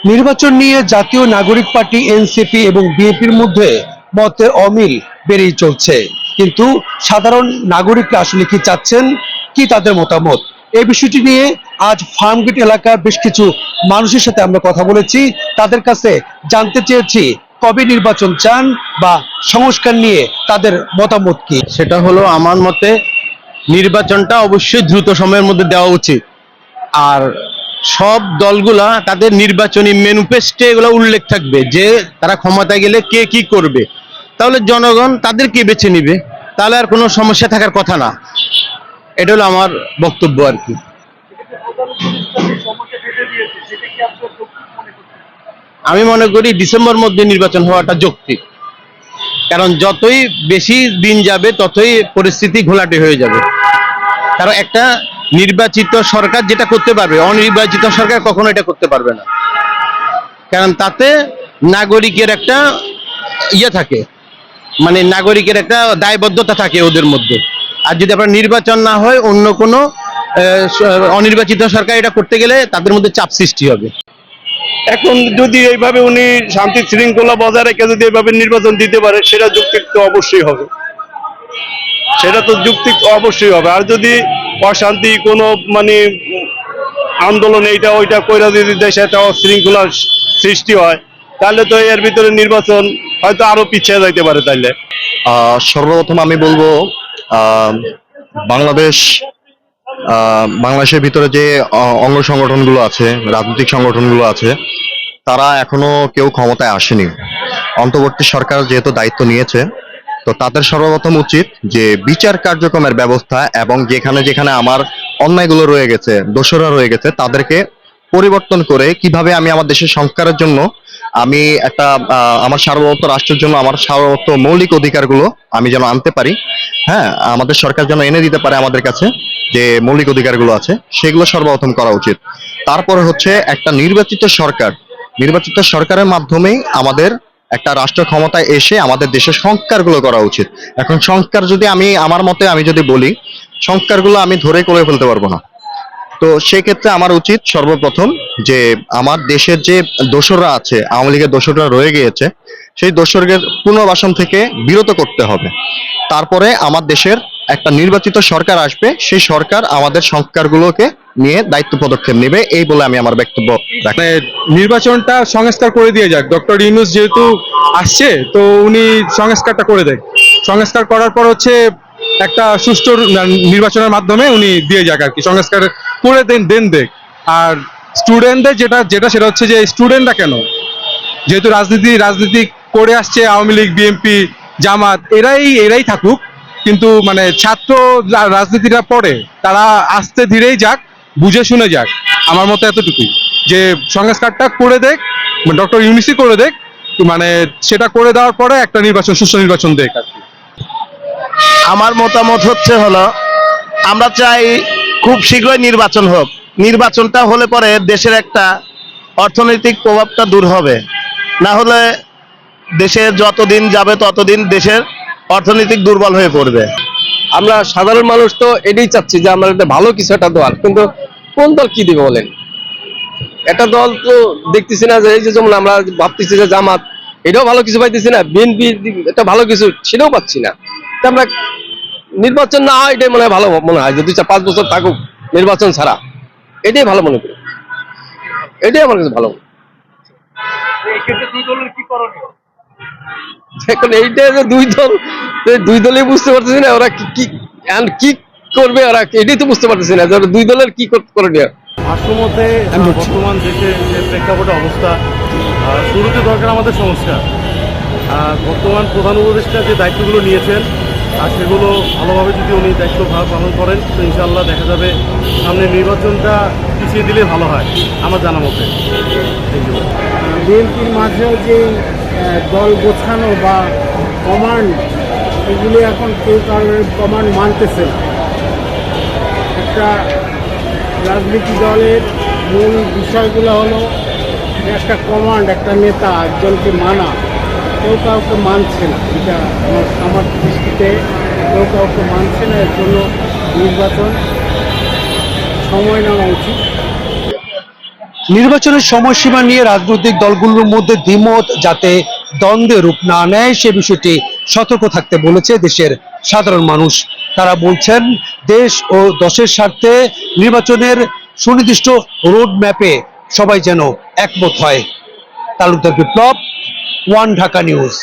নির্বাচন নিয়ে জাতীয় নাগরিক পার্টি এনসিপি এবং বিএনপির মধ্যে মতের অমিল বেড়েই চলছে, কিন্তু সাধারণ নাগরিকরা আসলে কি চাচ্ছেন, কি তাদের মতামত, এই বিষয়টি নিয়ে আজ ফার্মগেট এলাকার বেশ কিছু মানুষের সাথে আমরা কথা বলেছি। তাদের কাছে জানতে চেয়েছি কবে নির্বাচন চান বা সংস্কার নিয়ে তাদের মতামত কি। সেটা হলো আমার মতে নির্বাচনটা অবশ্যই দ্রুত সময়ের মধ্যে দেওয়া উচিত। আর সব দলগুলা তাদের নির্বাচনী ম্যানিফেস্টো এগুলো উল্লেখ থাকবে যে তারা ক্ষমতায় গেলে কে কি করবে, তাহলে জনগণ তাদেরকে বেছে নিবে, তাহলে আর কোনো সমস্যা থাকার কথা না। এটা হলো আমার বক্তব্য আর কি। আমি মনে করি ডিসেম্বর মধ্যে নির্বাচন হওয়াটা যৌক্তিক, কারণ যতই বেশি দিন যাবে ততই পরিস্থিতি ঘোলাটে হয়ে যাবে। কারণ একটা নির্বাচিত সরকার যেটা করতে পারবে, অনির্বাচিত সরকার কখনো এটা করতে পারবে না। কারণ তাতে নাগরিকের একটা থাকে, মানে নাগরিকের একটা দায়বদ্ধতা থাকে ওদের মধ্যে। আর যদি আপনার নির্বাচন না হয়, অন্য কোনো অনির্বাচিত সরকার এটা করতে গেলে তাদের মধ্যে চাপ সৃষ্টি হবে। এখন যদি এইভাবে উনি শান্তি শৃঙ্খলা বজায় রেখে যদি এইভাবে নির্বাচন দিতে পারে, সেটা যৌক্তিক তো অবশ্যই হবে, সেটা তো যৌক্তিক অবশ্যই হবে। আর যদি অশান্তি কোনো মানে আন্দোলন এইটা ওইটা কইরা যদি দেশে একটা শৃঙ্খলার সৃষ্টি হয়, তাহলে তো এর ভিতরে নির্বাচন হয়তো আরো পিছিয়ে যাইতে পারে। তাইলে সর্বপ্রথম আমি বলবো বাংলাদেশ বাংলাদেশের ভিতরে যে অঙ্গ সংগঠনগুলো আছে, রাজনৈতিক সংগঠনগুলো আছে, তারা এখনো কেউ ক্ষমতায় আসেনি। অন্তর্বর্তী সরকার যেহেতু দায়িত্ব নিয়েছে, তো তাদের সর্বপ্রথম উচিত যে বিচার কার্যক্রমের ব্যবস্থা, এবং যেখানে যেখানে আমার অন্যায়গুলো রয়ে গেছে, দোষরা রয়ে গেছে, তাদেরকে পরিবর্তন করে কিভাবে আমি আমার দেশের সংস্কারের জন্য আমি একটা আমার সার্বভৌমত্ব রাষ্ট্রের জন্য আমার সার্বভৌমত্ব মৌলিক অধিকারগুলো আমি যেন আনতে পারি। হ্যাঁ, আমাদের সরকার যেন এনে দিতে পারে আমাদের কাছে যে মৌলিক অধিকারগুলো আছে, সেগুলো সর্বপ্রথম করা উচিত। তারপরে হচ্ছে একটা নির্বাচিত সরকারের মাধ্যমেই আমাদের একটা রাষ্ট্র ক্ষমতায় এসে আমাদের দেশের সংস্কারগুলো করা উচিত। এখন সংস্কার যদি আমার মতে আমি যদি বলি, সংস্কারগুলো আমি ধরে করে ফেলতে পারবো না। তো সেক্ষেত্রে আমার উচিত সর্বপ্রথম যে আমার দেশের যে দোসররা আছে, আওয়ামী লীগের দোসররা রয়ে গিয়েছে, সেই দোসরদের পুনর্বাসন থেকে বিরত করতে হবে। তারপরে আমার দেশের একটা নির্বাচিত সরকার আসবে, সেই সরকার আমাদের সংস্কারগুলোকে নিয়ে দায়িত্ব পদক্ষেপ নেবে, এই বলে আমি আমার বক্তব্য রাখি। নির্বাচনটা সংস্কার করে দিয়ে যাক, ডক্টর ইউনূস যেহেতু আসছে, তো উনি সংস্কারটা করে দেয়। সংস্কার করার পর হচ্ছে একটা সুষ্ঠু নির্বাচনের মাধ্যমে উনি দিয়ে যাক আর কি, সংস্কার করে দেখ। আর স্টুডেন্টদের যেটা যেটা সেটা হচ্ছে যে স্টুডেন্টরা কেন, যেহেতু রাজনীতি করে আসছে আওয়ামী লীগ, বিএনপি, জামাত, এরাই থাকুক, কিন্তু মানে ছাত্র রাজনীতিটা পড়ে, তারা আস্তে ধীরেই যাক, বুঝে শুনে যাক। আমার মতে এতটুকুই, যে সংস্কারটা করে দেখ, ডক্টর ইউনূসই করে দেখ, মানে সেটা করে দেওয়ার পরে একটা সুষ্ঠু নির্বাচন দেখ আর কি। আমার মতামত হলো আমরা চাই খুব শীঘ্রই নির্বাচন হোক। নির্বাচনটা হলে পরে দেশের একটা অর্থনৈতিক প্রভাবটা দূর হবে, না হলে দেশে যতদিন যাবে ততদিন দেশের অর্থনৈতিক দুর্বল হয়ে পড়বে। আমরা সাধারণ মানুষ তো এটাই চাচ্ছি যে আমরা একটা ভালো কিছু একটা দল, কিন্তু কোন দল কি দিবে বলেন? একটা দল তো দেখতেছি না, যে এই যে যেমন আমরা ভাবতেছি যে জামাত, এটাও ভালো কিছু পাইতেছি না, বিএনপি একটা ভালো কিছু সেটাও পাচ্ছি না। আমরা নির্বাচন না হয় এটাই মনে হয় ভালো, মনে হয় যে 2-4-5 বছর থাকুক নির্বাচন ছাড়া, এটাই ভালো মনে করি, এটাই আমার কাছে ভালো। এখন এইটা যে দুই দলই বুঝতে পারতেছি না ওরা কি করবে, ওরা এটাই তো বুঝতে পারতেছি না যে দুই দলের কি করে নেওয়া। ভাষ্যমতে বর্তমান দেশের যে প্রেক্ষাপটে অবস্থা, শুরুতে দরকার আমাদের সংস্কার। বর্তমান প্রধান উপদেষ্টা যে দায়িত্বগুলো নিয়েছেন, আর সেগুলো ভালোভাবে যদি উনি দায়িত্ব পালন করেন, তো ইনশাআল্লাহ দেখা যাবে সামনে নির্বাচনটা পিছিয়ে দিলে ভালো হয় আমার জানা মতে। বিএনপির মাঝেও যে দল গোছানো বা কমান্ড, এগুলি এখন কেউ কারোর কমান্ড মানতেছে না। একটা রাজনীতি দলের মূল বিষয়গুলো হলো একটা কমান্ড, একটা নেতা, একজনকে মানা। কেউ কাউকে মানছে না, এটা আমার দৃষ্টিতে কেউ কাউকে মানছে না। এর জন্য নির্বাচন সময় নেওয়া উচিত। নির্বাচনের সময়সীমা নিয়ে রাজনৈতিক দলগুলোর মধ্যে দ্বিমত যাতে দ্বন্দ্বে রূপ না নেয় সে বিষয়টি সতর্ক থাকতে বলেছে দেশের সাধারণ মানুষ। তারা বলছেন দেশ ও দেশের স্বার্থে নির্বাচনের সুনির্দিষ্ট রোড ম্যাপে সবাই যেন একমত হয়। তালুকদার বিপ্লব, ওয়ান ঢাকা নিউজ।